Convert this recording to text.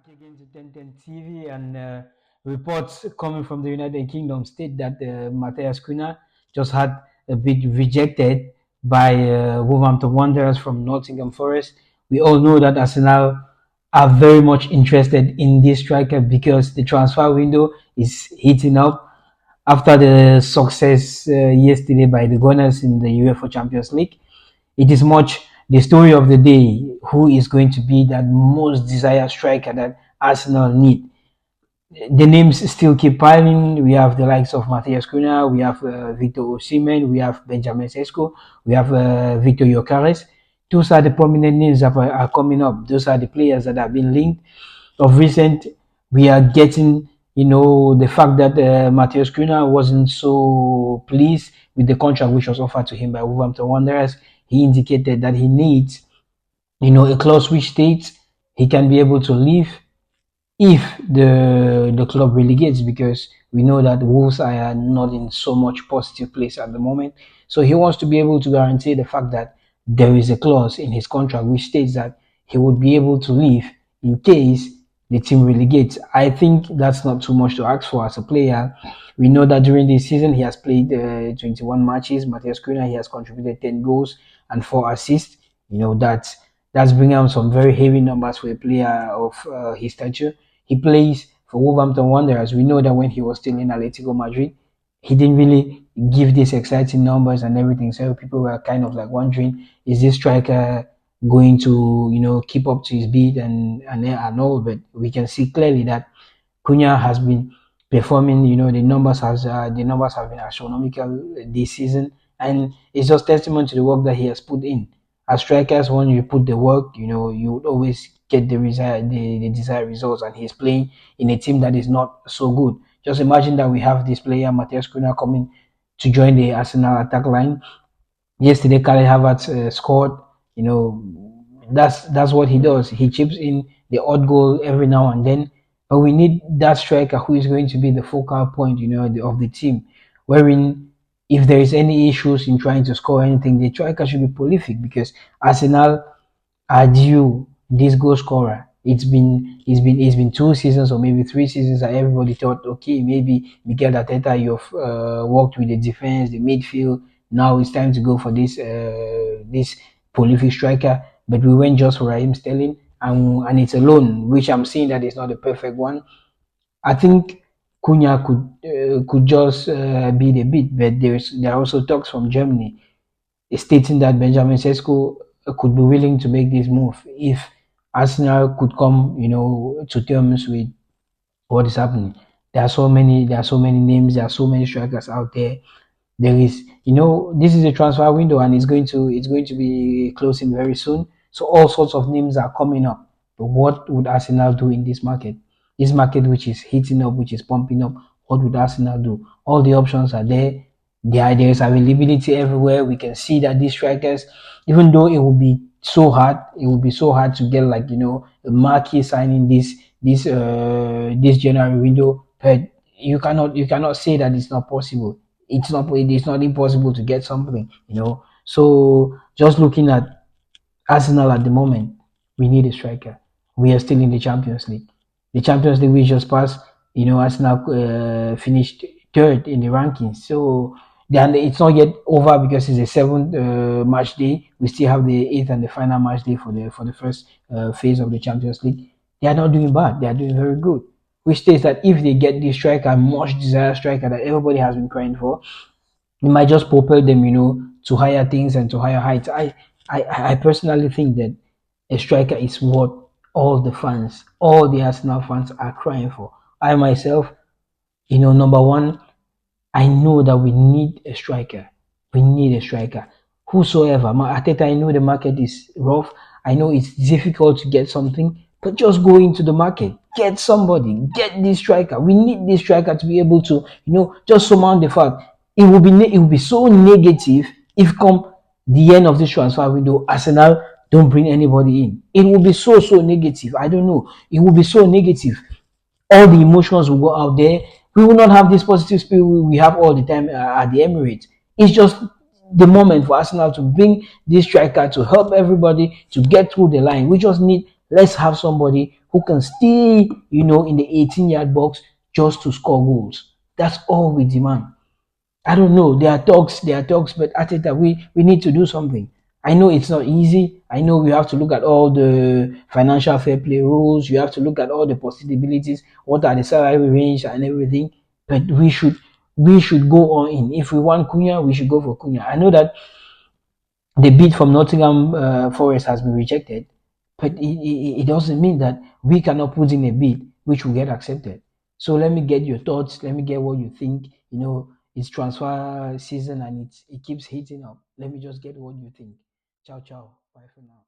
Again to 1010 TV and reports coming from the United Kingdom state that Matthias Cunha just had a bit rejected by Wolverhampton Wanderers from Nottingham Forest. We all know that Arsenal are very much interested in this striker because the transfer window is heating up after the success yesterday by the Gunners in the UEFA Champions League. It is much the story of the day. Who is going to be that most desired striker that Arsenal need? The names still keep piling. We have the likes of Matthias Cunha, we have Victor Osimhen, we have Benjamin Sesko, we have Victor Yokeres. Those are the prominent names that are coming up. Those are the players that have been linked. Of recent, we are getting, the fact that Matthias Cunha wasn't so pleased with the contract which was offered to him by Wolverhampton Wanderers. He indicated that he needs, a clause which states he can be able to leave if the club relegates, because we know that Wolves are not in so much positive place at the moment. So he wants to be able to guarantee the fact that there is a clause in his contract which states that he would be able to leave in case the team relegates. I think that's not too much to ask for as a player. We know that during this season he has played 21 matches. Matthias Cunha, he has contributed 10 goals and 4 assists. That's bringing out some very heavy numbers for a player of his stature. He plays for Wolverhampton Wanderers. We know that when he was still in Atletico Madrid, he didn't really give these exciting numbers and everything. So people were kind of like wondering, is this striker going to, keep up to his beat and all? But we can see clearly that Cunha has been performing. The numbers have been astronomical this season, and it's just testament to the work that he has put in. As strikers, when you put the work, you would always get the desired results. And he's playing in a team that is not so good. Just imagine that we have this player Matthias Cunha coming to join the Arsenal attack line. Yesterday, Kai Havertz scored. You know, that's what he does. He chips in the odd goal every now and then. But we need that striker who is going to be the focal point, of the team. Wherein, if there is any issues in trying to score anything, the striker should be prolific, because Arsenal are due this goal scorer. It's been 2 seasons or maybe 3 seasons that everybody thought, okay, maybe Mikel Arteta, you've worked with the defense, the midfield. Now it's time to go for this prolific striker. But we went just for Raheem Sterling, and it's a loan, which I'm seeing that it's not the perfect one. I think Cunha could just be the bit, but there are also talks from Germany stating that Benjamin Sesko could be willing to make this move if Arsenal could come, to terms with what is happening. There are so many names, there are so many strikers out there. There is, this is a transfer window, and it's going to be closing very soon. So all sorts of names are coming up. But what would Arsenal do in this market? This market which is heating up, which is pumping up, what would Arsenal do? All the options are there. There is availability everywhere. We can see that these strikers, even though it will be so hard to get, like, a marquee signing this January window. But you cannot say that it's not possible. It's not impossible to get something. So just looking at Arsenal at the moment, we need a striker. We are still in the Champions League. The Champions League we just passed, Arsenal finished third in the rankings. So then it's not yet over, because it's a seventh match day. We still have the eighth and the final match day for the first phase of the Champions League. They are not doing bad. They are doing very good. Which states that if they get this striker, much desired striker that everybody has been crying for, it might just propel them, to higher things and to higher heights. I personally think that a striker is what all the Arsenal fans are crying for. I myself, number one, I know that we need a striker. We need a striker. Whosoever, Ateta, I know the market is rough. I know it's difficult to get something, but just go into the market, get somebody, get this striker. We need this striker to be able to, just surmount the fact. It will be so negative if come the end of this transfer window, Arsenal don't bring anybody in. It will be so negative. I don't know. It will be so negative. All the emotions will go out there. We will not have this positive spirit we have all the time at the Emirates. It's just the moment for Arsenal to bring this striker to help everybody to get through the line. We just need Let's have somebody who can stay, in the 18-yard box just to score goals. That's all we demand. I don't know. There are talks, but Ateta, we need to do something. I know it's not easy. I know we have to look at all the financial fair play rules. You have to look at all the possibilities. What are the salary range and everything? But we should go all in. If we want Cunha, we should go for Cunha. I know that the bid from Nottingham Forest has been rejected, but it doesn't mean that we cannot put in a bid which will get accepted. So let me get your thoughts. Let me get what you think. It's transfer season and it keeps heating up. Let me just get what you think. Ciao, ciao. Bye for now.